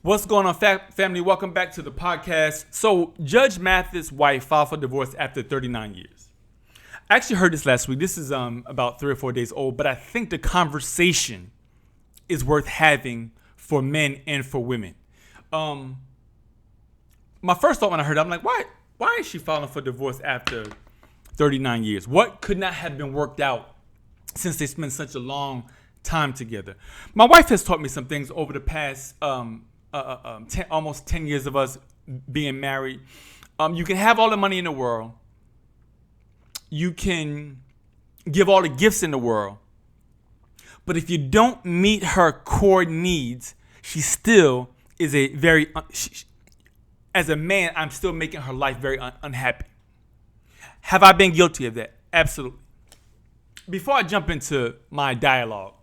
What's going on, family? Welcome back to the podcast. So, Judge Mathis' wife filed for divorce after 39 years. I actually heard this last week. This is about 3 or 4 days old, but I think the conversation is worth having for men and for women. My first thought when I heard it, I'm like, why is she filing for divorce after 39 years? What could not have been worked out since they spent such a long time together? My wife has taught me some things over the past almost 10 years of us being married. You can have all the money in the world. You can give all the gifts in the world. But if you don't meet her core needs, she still is as a man, I'm still making her life very unhappy. Have I been guilty of that? Absolutely. Before I jump into my dialogue,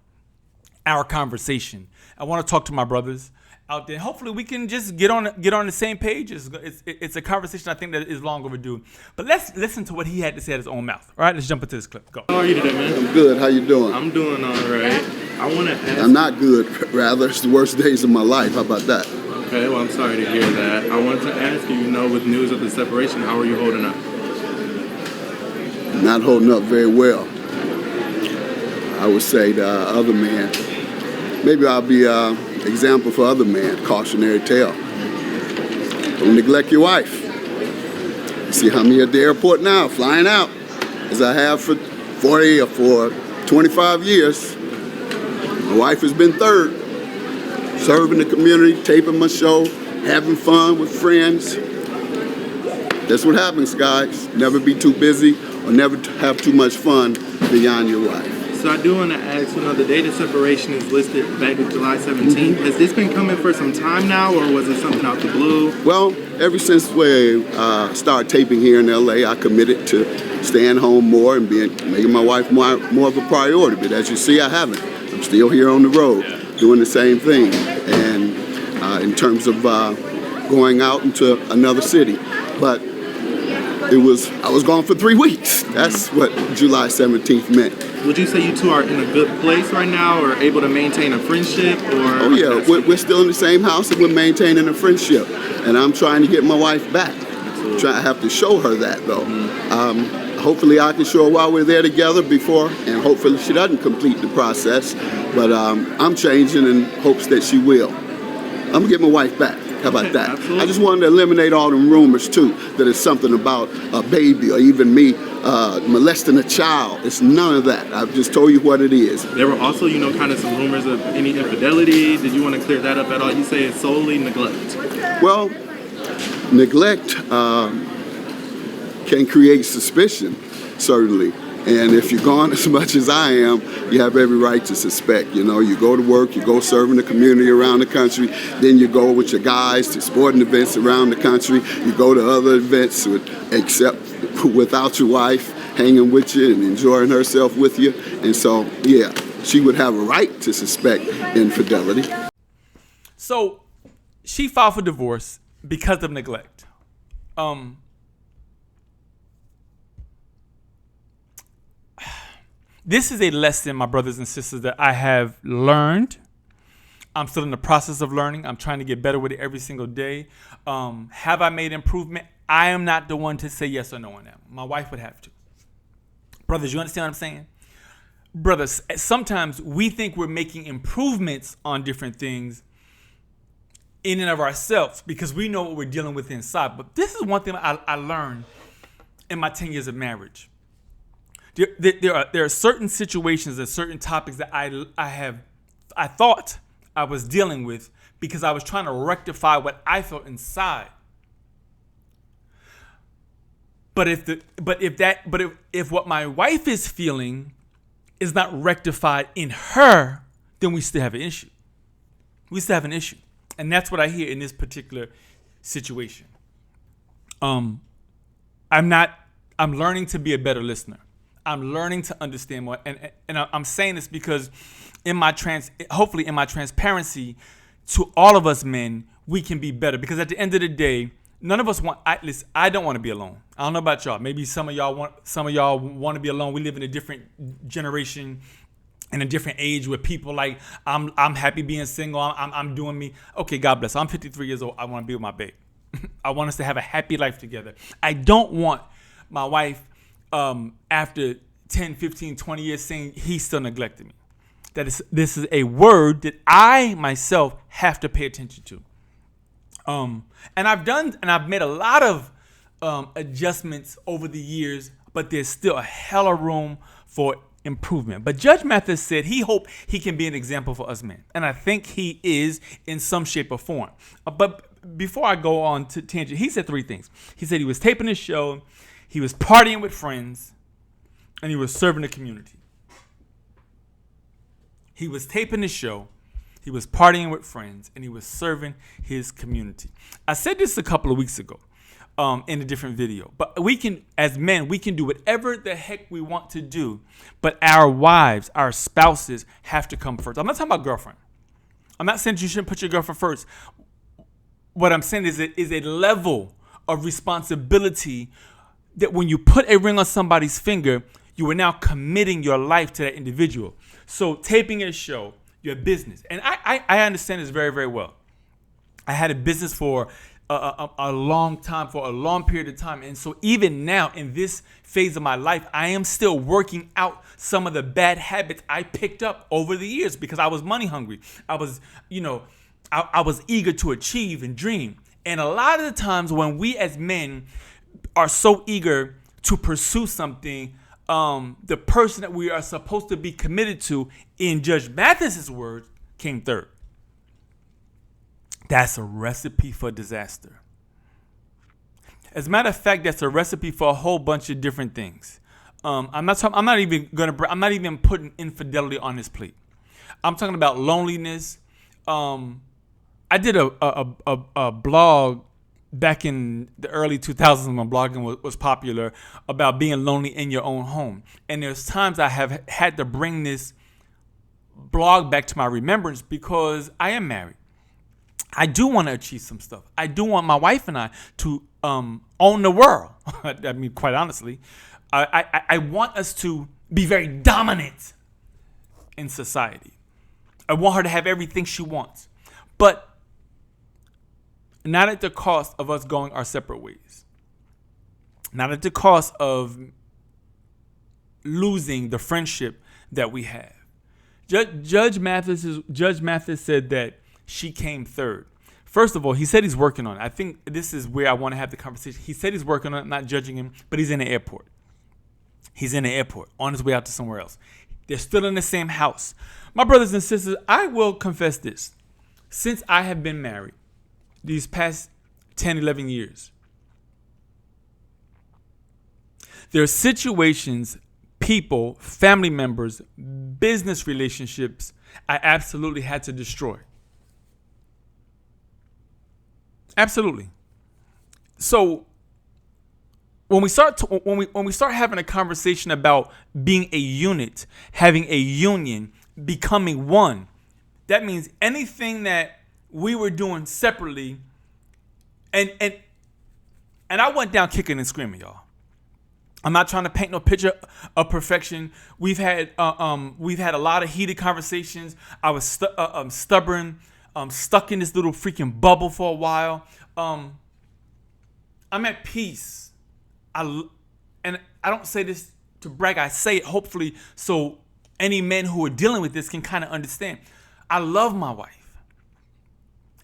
our conversation, I want to talk to my brothers out there. Hopefully we can just get on the same page. It's a conversation I think that is long overdue. But let's listen to what he had to say at his own mouth. All right, let's jump into this clip. Go. How are you today, man? I'm good. How you doing? I'm doing all right. I want to ask. I'm not good. Rather, it's the worst days of my life. How about that? Okay, well, I'm sorry to hear that. I wanted to ask you, with news of the separation, how are you holding up? Not holding up very well. I would say the other man. Maybe I'll be example for other men, cautionary tale. Don't neglect your wife. You see how many at the airport now, flying out, as I have for 40 or for 25 years. My wife has been third, serving the community, taping my show, having fun with friends. That's what happens, guys. Never be too busy or never have too much fun beyond your wife. So I do want to ask, the date of separation is listed back in July 17th. Has this been coming for some time now, or was it something out the blue? Well, ever since we started taping here in L.A., I committed to staying home more and making my wife more of a priority. But as you see, I haven't. I'm still here on the road doing the same thing. And in terms of going out into another city. But I was gone for 3 weeks. That's what July 17th meant. Would you say you two are in a good place right now, or able to maintain a friendship? Oh yeah, we're still in the same house and we're maintaining a friendship. And I'm trying to get my wife back. I have to show her that though. Hopefully I can show her while we're there together before, and hopefully she doesn't complete the process. But I'm changing in hopes that she will. I'm gonna get my wife back. How about that? Absolutely. I just wanted to eliminate all them rumors too, that it's something about a baby or even me molesting a child. It's none of that. I've just told you what it is. There were also, kind of some rumors of any infidelity. Did you want to clear that up at all? You say it's solely neglect. Well, neglect can create suspicion, certainly. And if you're gone as much as I am, you have every right to suspect. You go to work, you go serving the community around the country, then you go with your guys to sporting events around the country, you go to other events except without your wife, hanging with you and enjoying herself with you. And so, yeah, she would have a right to suspect infidelity. So she filed for divorce because of neglect. This is a lesson, my brothers and sisters, that I have learned. I'm still in the process of learning. I'm trying to get better with it every single day. Have I made improvement? I am not the one to say yes or no on that. My wife would have to. Brothers, you understand what I'm saying? Brothers, sometimes we think we're making improvements on different things in and of ourselves because we know what we're dealing with inside. But this is one thing I learned in my 10 years of marriage. There are certain situations and certain topics that I thought I was dealing with because I was trying to rectify what I felt inside. But if what my wife is feeling is not rectified in her, then we still have an issue. We still have an issue, and that's what I hear in this particular situation. I'm learning to be a better listener. I'm learning to understand more, and I'm saying this because hopefully in my transparency to all of us men, we can be better. Because at the end of the day, none of us want. I don't want to be alone. I don't know about y'all. Maybe some of y'all want to be alone. We live in a different generation. in a different age where people like, I'm happy being single. I'm doing me. Okay, God bless. I'm 53 years old. I want to be with my babe. I want us to have a happy life together. I don't want my wife, after 10, 15, 20 years saying he still neglected me. This is a word that I myself have to pay attention to. And I've made a lot of adjustments over the years, but there's still a hella room for improvement. But Judge Mathis said he hoped he can be an example for us men. And I think he is in some shape or form. But before I go on to tangent, he said 3 things. He said he was taping his show, he was partying with friends, and he was serving the community. He was taping his show, he was partying with friends, and he was serving his community. I said this a couple of weeks ago in a different video. But we can, as men, we can do whatever the heck we want to do, but our wives, our spouses have to come first. I'm not talking about girlfriend. I'm not saying you shouldn't put your girlfriend first. What I'm saying is a level of responsibility that when you put a ring on somebody's finger, you are now committing your life to that individual. So taping a show, your business. And I understand this very, very well. I had a business for a long time, for a long period of time. And so even now in this phase of my life, I am still working out some of the bad habits I picked up over the years because I was money hungry. I was, I was eager to achieve and dream. And a lot of the times when we as men are so eager to pursue something, the person that we are supposed to be committed to, in Judge Mathis's words, came third. That's a recipe for disaster. As a matter of fact, that's a recipe for a whole bunch of different things. I'm not even putting infidelity on this plate. I'm talking about loneliness. I did a blog back in the early 2000s when blogging was popular about being lonely in your own home. And there's times I have had to bring this blog back to my remembrance because I am married. I do want to achieve some stuff. I do want my wife and I to own the world. I mean, quite honestly, I want us to be very dominant in society. I want her to have everything she wants, but not at the cost of us going our separate ways. Not at the cost of losing the friendship that we have. Judge Mathis said that she came third. First of all, he said he's working on it. I think this is where I want to have the conversation. He said he's working on it, not judging him, but he's in the airport. He's in the airport on his way out to somewhere else. They're still in the same house. My brothers and sisters, I will confess this. Since I have been married, these past 10, 11 years, there are situations, people, family members, business relationships I absolutely had to destroy. Absolutely. So when we start having a conversation about being a unit, having a union, becoming one, that means anything that we were doing separately, and I went down kicking and screaming, y'all. I'm not trying to paint no picture of perfection. We've had a lot of heated conversations. I was stubborn. Stuck in this little freaking bubble for a while. I'm at peace. And I don't say this to brag. I say it hopefully so any men who are dealing with this can kind of understand. I love my wife.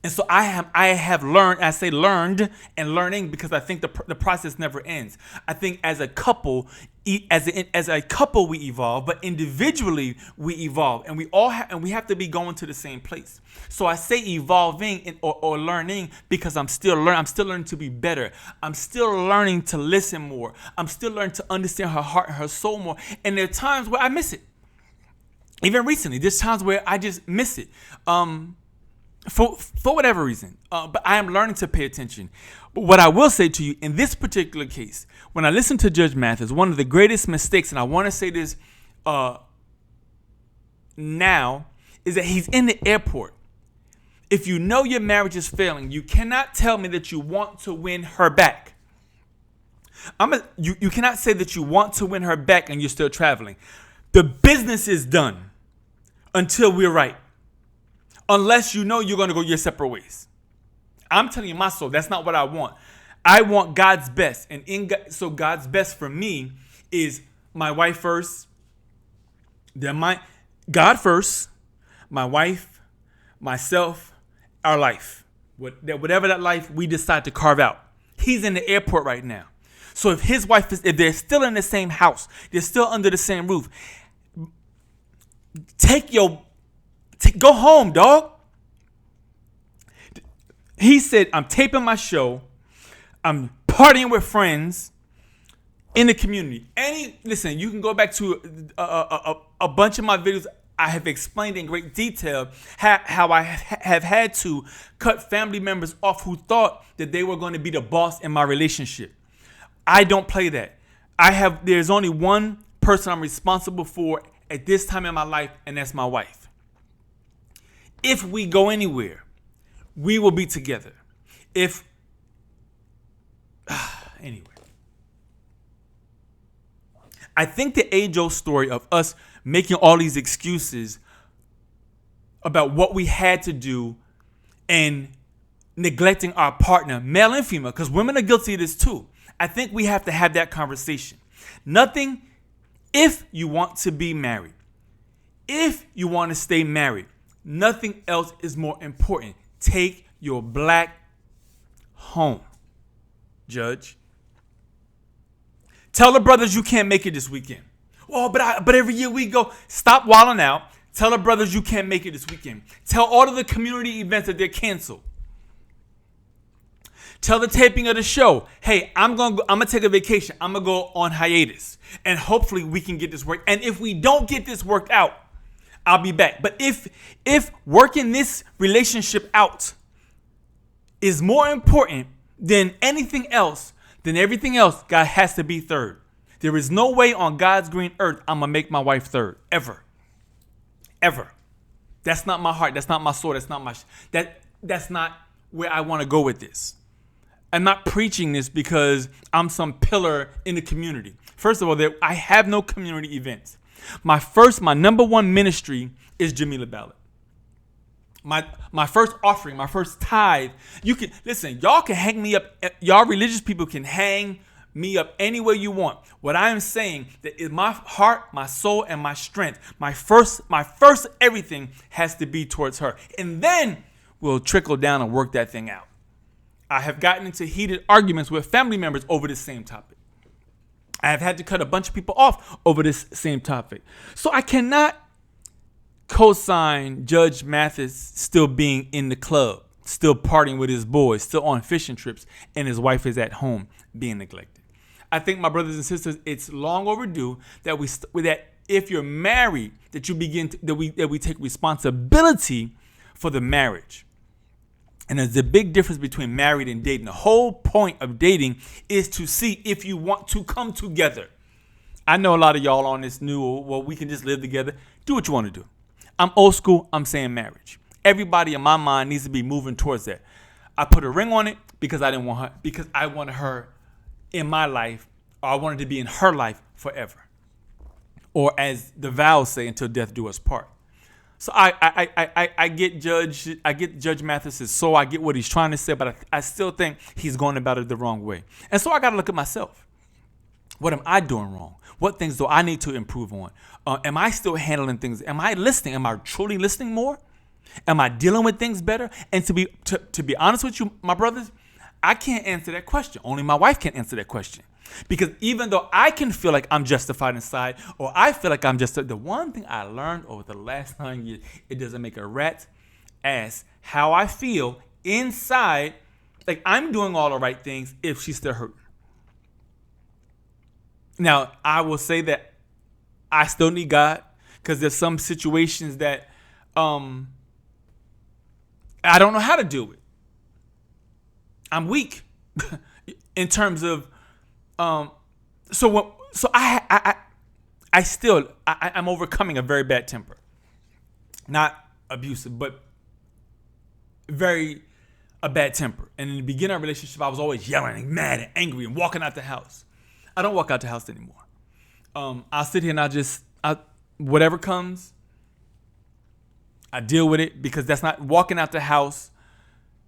And so I have learned, I say learned and learning because I think the process never ends. I think as a couple, we evolve, but individually we evolve, and we have to be going to the same place. So I say evolving or learning because I'm still learning to be better. I'm still learning to listen more. I'm still learning to understand her heart and her soul more. And there are times where I miss it. Even recently, there's times where I just miss it. For whatever reason, but I am learning to pay attention. But what I will say to you in this particular case, when I listen to Judge Mathis, one of the greatest mistakes, and I want to say this now, is that he's in the airport. If you know your marriage is failing, you cannot tell me that you want to win her back. You cannot say that you want to win her back and you're still traveling. The business is done. until we're right. Unless you know you're going to go your separate ways. I'm telling you my soul, that's not what I want. I want God's best. And so God's best for me is my wife first, then God first, my wife, myself, our life. Whatever that life we decide to carve out. He's in the airport right now. So if his wife if they're still in the same house, they're still under the same roof, go home, dog. He said, I'm taping my show. I'm partying with friends in the community. Listen, you can go back to a bunch of my videos. I have explained in great detail how I have had to cut family members off who thought that they were going to be the boss in my relationship. I don't play that. There's only one person I'm responsible for at this time in my life, and that's my wife. If we go anywhere, we will be together. Anyway. I think the age-old story of us making all these excuses about what we had to do and neglecting our partner, male and female, because women are guilty of this too. I think we have to have that conversation. If you want to be married, if you want to stay married, nothing else is more important. Take your black home, Judge. Tell the brothers you can't make it this weekend. Oh, but every year we go. Stop wilding out. Tell the brothers you can't make it this weekend. Tell all of the community events that they're canceled. Tell the taping of the show, hey, I'm gonna take a vacation. I'm gonna go on hiatus, and hopefully we can get this worked. And if we don't get this worked out, I'll be back. But if working this relationship out is more important than anything else, then everything else, God has to be third. There is no way on God's green earth I'm going to make my wife third. Ever. Ever. That's not my heart. That's not my soul. That's not where I want to go with this. I'm not preaching this because I'm some pillar in the community. First of all, I have no community events. My number one ministry is Jamila Ballot. My first offering, my first tithe. Y'all can hang me up. Y'all religious people can hang me up any way you want. What I am saying that is my heart, my soul, and my strength. My first everything has to be towards her. And then we'll trickle down and work that thing out. I have gotten into heated arguments with family members over this same topic. I have had to cut a bunch of people off over this same topic. So I cannot co-sign Judge Mathis still being in the club, still partying with his boys, still on fishing trips, and his wife is at home being neglected. I think, my brothers and sisters, it's long overdue that that if you're married, that you begin that we take responsibility for the marriage. And there's a big difference between married and dating. The whole point of dating is to see if you want to come together. I know a lot of y'all on this we can just live together. Do what you want to do. I'm old school. I'm saying marriage. Everybody in my mind needs to be moving towards that. I put a ring on it because I didn't want her, because I wanted her in my life, or I wanted to be in her life forever. Or as the vows say, until death do us part. So I get Judge Mathis's soul. I get what he's trying to say, but I still think he's going about it the wrong way. And so I got to look at myself. What am I doing wrong? What things do I need to improve on? Am I still handling things? Am I listening? Am I truly listening more? Am I dealing with things better? And to be honest with you, my brothers, I can't answer that question. Only my wife can answer that question. Because even though I can feel like I'm justified inside, or I feel like I'm the one thing I learned over the last 9 years, it doesn't make a rat's ass how I feel inside, like I'm doing all the right things if she's still hurting. Now, I will say that I still need God, because there's some situations that I don't know how to deal with. I'm weak in terms of I'm overcoming a very bad temper. Not abusive, but a bad temper. And in the beginning of our relationship, I was always yelling and mad and angry and walking out the house. I don't walk out the house anymore. I'll sit here and whatever comes, I deal with it because that's not walking out the house,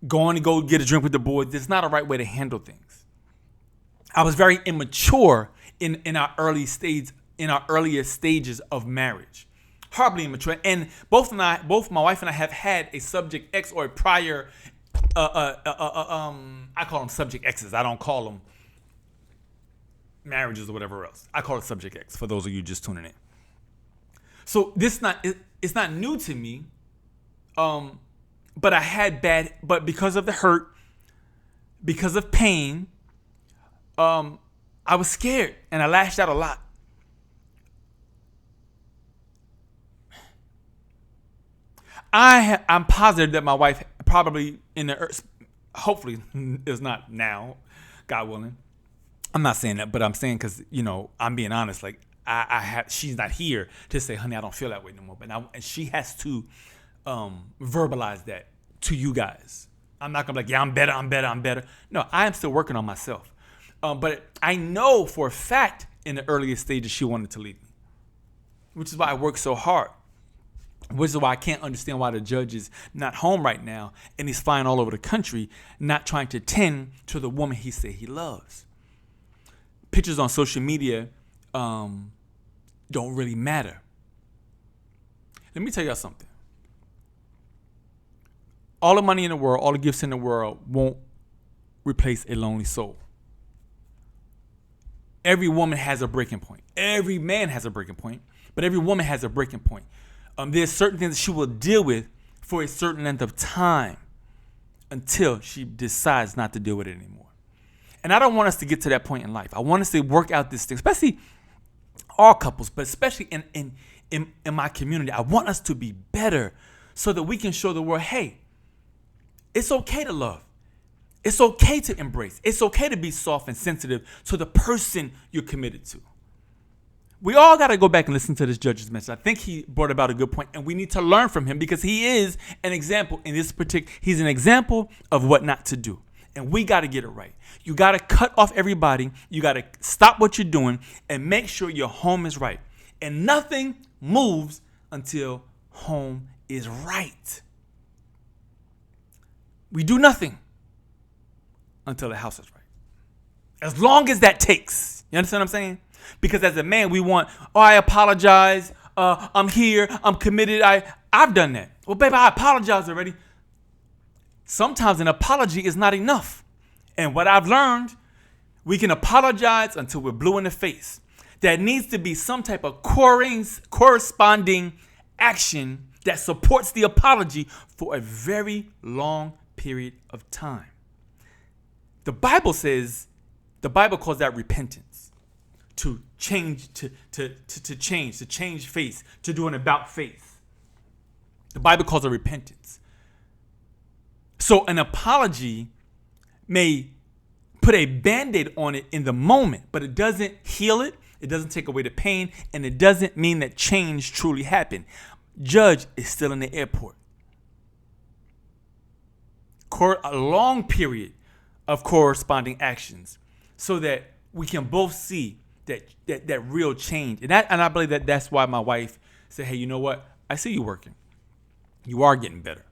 going to go get a drink with the boys. That's not a right way to handle things. I was very immature in our earliest stages of marriage. Horribly immature. And both my wife and I have had a subject X or a prior I call them subject X's. I don't call them marriages or whatever else. I call it subject X for those of you just tuning in. So it's not new to me. But I had but because of the hurt, because of pain, I was scared and I lashed out a lot. I'm positive that my wife probably hopefully is not now, God willing. I'm not saying that, but I'm saying because, I'm being honest. Like she's not here to say, honey, I don't feel that way no more. But now, and she has to verbalize that to you guys. I'm not gonna be like, yeah, I'm better. No, I am still working on myself. But I know for a fact in the earliest stages she wanted to leave me, which is why I work so hard. Which is why I can't understand why the judge is not home right now and he's flying all over the country, not trying to tend to the woman he said he loves. Pictures on social media don't really matter. Let me tell y'all something. All the money in the world, all the gifts in the world won't replace a lonely soul. Every woman has a breaking point. Every man has a breaking point, but every woman has a breaking point. There's certain things that she will deal with for a certain length of time until she decides not to deal with it anymore. And I don't want us to get to that point in life. I want us to work out this thing, especially all couples, but especially in my community. I want us to be better so that we can show the world, hey, it's okay to love. It's okay to embrace. It's okay to be soft and sensitive to the person you're committed to. We all got to go back and listen to this judge's message. I think he brought about a good point, and we need to learn from him because he is an example in this particular. He's an example of what not to do, and we got to get it right. You got to cut off everybody. You got to stop what you're doing and make sure your home is right. And nothing moves until home is right. We do nothing until the house is right. As long as that takes. You understand what I'm saying? Because as a man, we want, I apologize. I'm here. I'm committed. I've done that. Well, baby, I apologize already. Sometimes an apology is not enough. And what I've learned, we can apologize until we're blue in the face. There needs to be some type of corresponding action that supports the apology for a very long period of time. The Bible calls that repentance. To change, to change face, to do an about face. The Bible calls it repentance. So an apology may put a Band-Aid on it in the moment, but it doesn't heal it, it doesn't take away the pain, and it doesn't mean that change truly happened. Judge is still in the airport. A long period of corresponding actions so that we can both see that real change. And I believe that's why my wife said, hey, you know what? I see you working. You are getting better.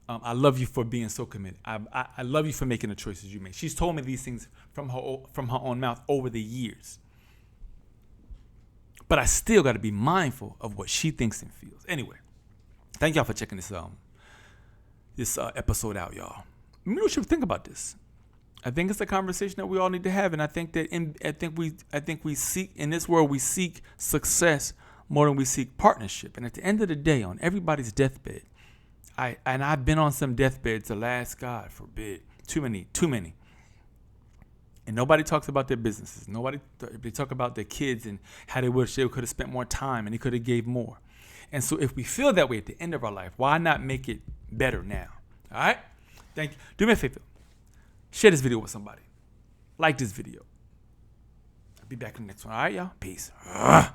I love you for being so committed. I love you for making the choices you make. She's told me these things from her own mouth over the years. But I still got to be mindful of what she thinks and feels. Anyway, thank y'all for checking this episode out, y'all. Let me know what you think about this. I think it's a conversation that we all need to have, and I think we seek in this world, we seek success more than we seek partnership. And at the end of the day, on everybody's deathbed, I've been on some deathbeds, alas, God forbid, too many, and nobody talks about their businesses. They talk about their kids and how they wish they could have spent more time and they could have gave more. And so, if we feel that way at the end of our life, why not make it better now? All right, thank you. Do me a favor. Share this video with somebody. Like this video. I'll be back in the next one. All right, y'all? Peace. Got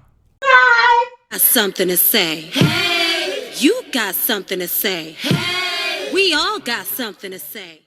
something to say. Hey! You got something to say. Hey! We all got something to say.